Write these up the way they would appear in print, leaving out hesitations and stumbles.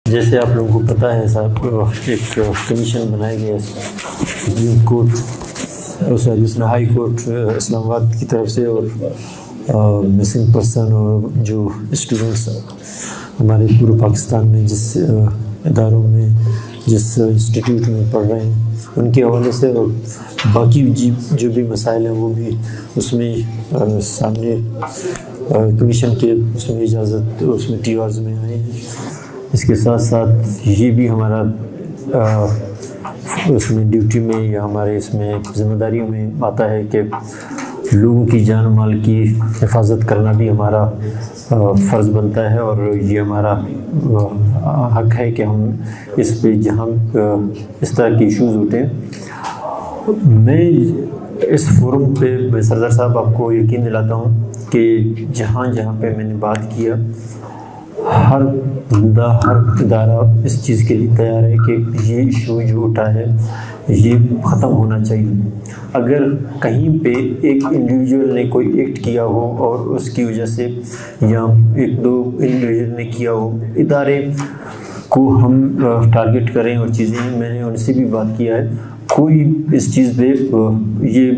جیسے آپ لوگوں کو پتہ ہے صاحب، ایک کمیشن بنایا گیا سپریم کورٹ ہائی کورٹ اسلام آباد کی طرف سے، اور مسنگ پرسن اور جو اسٹوڈنٹس ہمارے پورے پاکستان میں جس اداروں میں جس انسٹیٹیوٹ میں پڑھ رہے ہیں ان کے حوالے سے، اور باقی جو بھی مسائل ہیں وہ بھی اس میں سامنے کمیشن کے اس میں اجازت اس میں ٹی آرز میں آئے ہیں۔ اس کے ساتھ ساتھ یہ بھی ہمارا اس میں ڈیوٹی میں یا ہمارے اس میں ذمہ داریوں میں آتا ہے کہ لوگوں کی جان و مال کی حفاظت کرنا بھی ہمارا فرض بنتا ہے، اور یہ ہمارا حق ہے کہ ہم اس پہ جہاں اس طرح کی ایشوز اٹھیں۔ میں اس فورم پہ سردار صاحب آپ کو یقین دلاتا ہوں کہ جہاں جہاں پہ میں نے بات کیا، ہر بندہ ہر ادارہ اس چیز کے لیے تیار ہے کہ یہ ایشو جو اٹھا ہے یہ ختم ہونا چاہیے۔ اگر کہیں پہ ایک انڈیویجول نے کوئی ایکٹ کیا ہو اور اس کی وجہ سے یا ایک دو انڈیویجول نے کیا ہو، ادارے کو ہم ٹارگٹ کریں اور چیزیں، میں نے ان سے بھی بات کیا ہے، کوئی اس چیز پہ یہ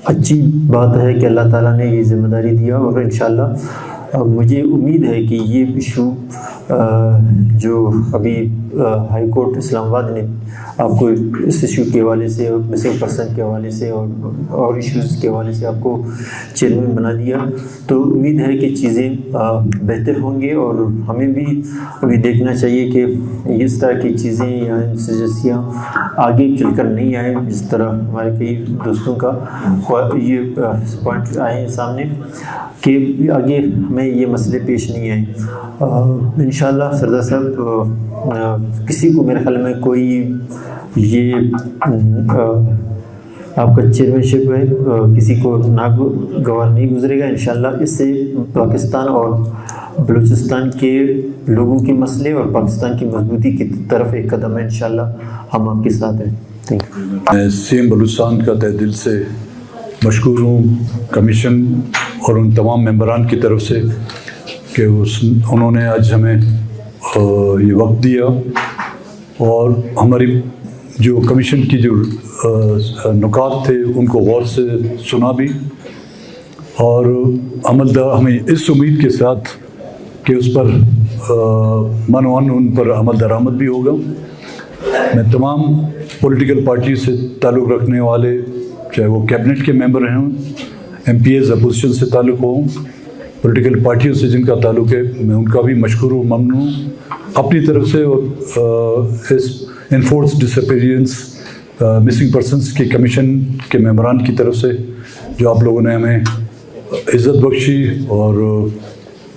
اچھی بات ہے کہ اللہ تعالیٰ نے یہ ذمہ داری دیا، اور انشاءاللہ مجھے امید ہے کہ یہ ایشو جو ابھی ہائی کورٹ اسلام آباد نے آپ کو اس ایشو کے حوالے سے اور مسنگ پرسن کے حوالے سے اور ایشوز کے حوالے سے آپ کو چیئرمین بنا دیا، تو امید ہے کہ چیزیں بہتر ہوں گے، اور ہمیں بھی ابھی دیکھنا چاہیے کہ اس طرح کی چیزیں یا انسرجنسیاں آگے چل کر نہیں آئیں، جس طرح ہمارے کئی دوستوں کا یہ پوائنٹ آئے ہیں سامنے کہ آگے ہمیں یہ مسئلے پیش نہیں آئیں۔ انشاءاللہ سردار صاحب کسی کو میرے خیال میں کوئی یہ آپ کا چیئرمین شپ ہے کسی کو ناگوار نہیں گزرے گا۔ انشاءاللہ اس سے پاکستان اور بلوچستان کے لوگوں کے مسئلے اور پاکستان کی مضبوطی کی طرف ایک قدم ہے۔ انشاءاللہ ہم آپ کے ساتھ ہیں۔ Thank you. میں سیم بلوچستان کا تہ دل سے مشکور ہوں کمیشن اور ان تمام ممبران کی طرف سے کہ انہوں نے آج ہمیں یہ وقت دیا، اور ہماری جو کمیشن کی جو نکات تھے ان کو غور سے سنا بھی، اور ہمیں اس امید کے ساتھ کہ اس پر من ان پر عمل درآمد بھی ہوگا۔ میں تمام پولیٹیکل پارٹی سے تعلق رکھنے والے، چاہے وہ کیبنٹ کے ممبر ہیں، ایم پی ایز اپوزیشن سے تعلق ہوں، پولیٹیکل پارٹیوں سے جن کا تعلق ہے، میں ان کا بھی مشکور ہوں، ممنون ہوں اپنی طرف سے، اور اس انفورس ڈس اپیئرنس مسنگ پرسنس کے کمیشن کے ممبران کی طرف سے جو آپ لوگوں نے ہمیں عزت بخشی اور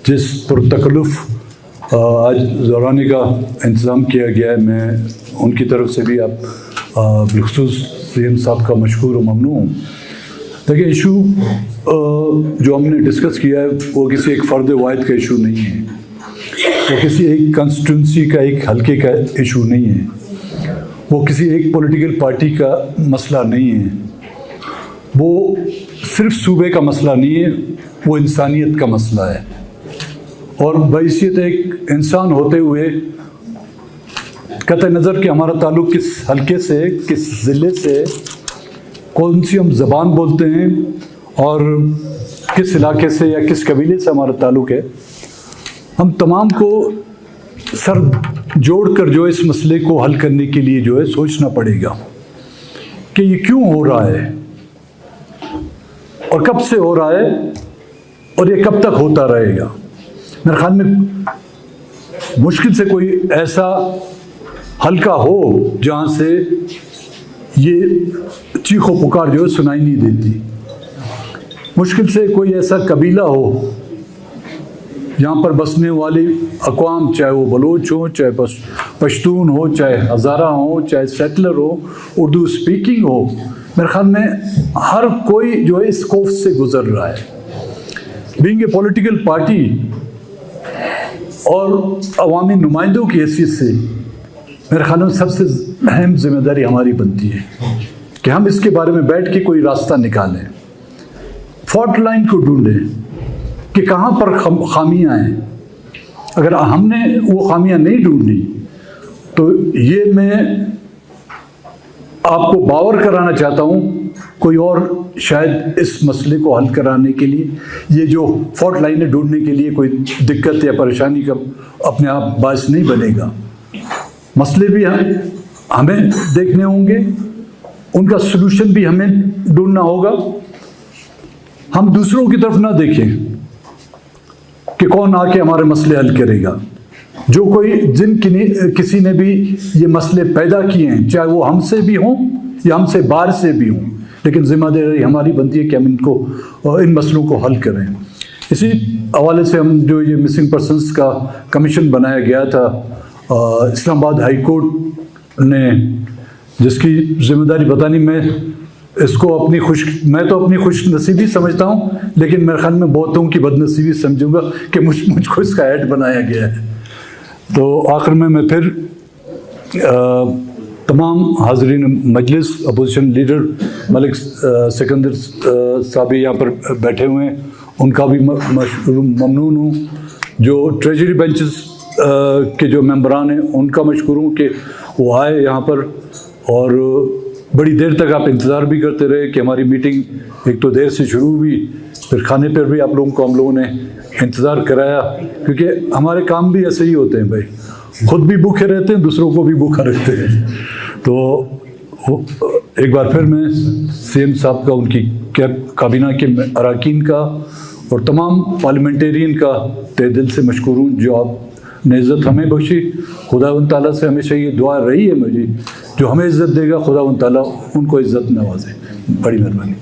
جس پرتکلف آج دورانی کا انتظام کیا گیا ہے، میں ان کی طرف سے بھی آپ بالخصوص سیم صاحب کا مشکور و ممنون ہوں۔ دیکھیں، ایشو جو ہم نے ڈسکس کیا ہے وہ کسی ایک فرد واحد کا ایشو نہیں ہے، وہ کسی ایک کنسٹیٹوئنسی کا ایک حلقے کا ایشو نہیں ہے، وہ کسی ایک پولیٹیکل پارٹی کا مسئلہ نہیں ہے، وہ صرف صوبے کا مسئلہ نہیں ہے، وہ انسانیت کا مسئلہ ہے، اور بحیثیت ایک انسان ہوتے ہوئے قطع نظر کہ ہمارا تعلق کس حلقے سے، کس ضلع سے، کون سی ہم زبان بولتے ہیں اور کس علاقے سے یا کس قبیلے سے ہمارا تعلق ہے، ہم تمام کو سر جوڑ کر جو اس مسئلے کو حل کرنے کے لیے جو ہے سوچنا پڑے گا کہ یہ کیوں ہو رہا ہے اور کب سے ہو رہا ہے اور یہ کب تک ہوتا رہے گا۔ میرے خیال میں مشکل سے کوئی ایسا حلقہ ہو جہاں سے یہ چیخ و پکار جو ہے سنائی نہیں دیتی، مشکل سے کوئی ایسا قبیلہ ہو جہاں پر بسنے والی اقوام، چاہے وہ بلوچ ہوں، چاہے پشتون ہو، چاہے ہزارہ ہوں، چاہے سیٹلر ہو، اردو اسپیکنگ ہو، میرے خیال میں ہر کوئی جو ہے اس خوف سے گزر رہا ہے۔ بینگ اے پولیٹیکل پارٹی اور عوامی نمائندوں کی حیثیت سے میرے خیال میں سب سے اہم ذمہ داری ہماری بنتی ہے کہ ہم اس کے بارے میں بیٹھ کے کوئی راستہ نکالیں، فالٹ لائن کو ڈھونڈیں کہ کہاں پر خامیاں ہیں، اگر ہم نے وہ خامیاں نہیں ڈھونڈی تو یہ میں آپ کو باور کرانا چاہتا ہوں کوئی اور شاید اس مسئلے کو حل کرانے کے لیے یہ جو فالٹ لائنیں ڈھونڈنے کے لیے کوئی دقت یا پریشانی کا اپنے آپ باعث نہیں بنے گا. مسئلے بھی ہمیں دیکھنے ہوں گے, ان کا سلوشن بھی ہمیں ڈھونڈنا ہوگا. ہم دوسروں کی طرف نہ دیکھیں کہ کون آ کے ہمارے مسئلے حل کرے گا. جو کوئی کسی نے بھی یہ مسئلے پیدا کیے ہیں, چاہے وہ ہم سے بھی ہوں یا ہم سے باہر سے بھی ہوں, لیکن ذمہ داری ہماری بنتی ہے کہ ہم ان مسئلوں کو حل کریں. اسی حوالے سے ہم جو یہ مسنگ پرسنس کا کمیشن بنایا گیا تھا اسلام آباد ہائی کورٹ نے, جس کی ذمہ داری بتانی میں تو اپنی خوش نصیبی سمجھتا ہوں, لیکن میرے خیال میں بہتوں کی بد نصیبی سمجھوں گا کہ مجھ کو اس کا ہیڈ بنایا گیا ہے. تو آخر میں پھر تمام حاضرین مجلس, اپوزیشن لیڈر ملک سکندر صاحب یہاں پر بیٹھے ہوئے ہیں, ان کا بھی ممنون ہوں. جو ٹریجری بینچز کے جو ممبران ہیں ان کا مشکور ہوں کہ وہ آئے یہاں پر, اور بڑی دیر تک آپ انتظار بھی کرتے رہے کہ ہماری میٹنگ ایک تو دیر سے شروع ہوئی, پھر کھانے پر بھی ہم لوگوں نے انتظار کرایا, کیونکہ ہمارے کام بھی ایسے ہی ہوتے ہیں بھائی, خود بھی بھوکے رہتے ہیں, دوسروں کو بھی بھوکا رکھتے ہیں. تو ایک بار پھر میں سی ایم صاحب کا, ان کی کابینہ کے اراکین کا اور تمام پارلیمنٹیرین کا تہ دل سے مشکور ہوں جو آپ نے عزت ہمیں بخشی. خداوند تعالیٰ سے ہمیشہ یہ دعا رہی ہے مجھے, جو ہمیں عزت دے گا خداوند تعالیٰ ان کو عزت نوازے. بڑی مہربانی.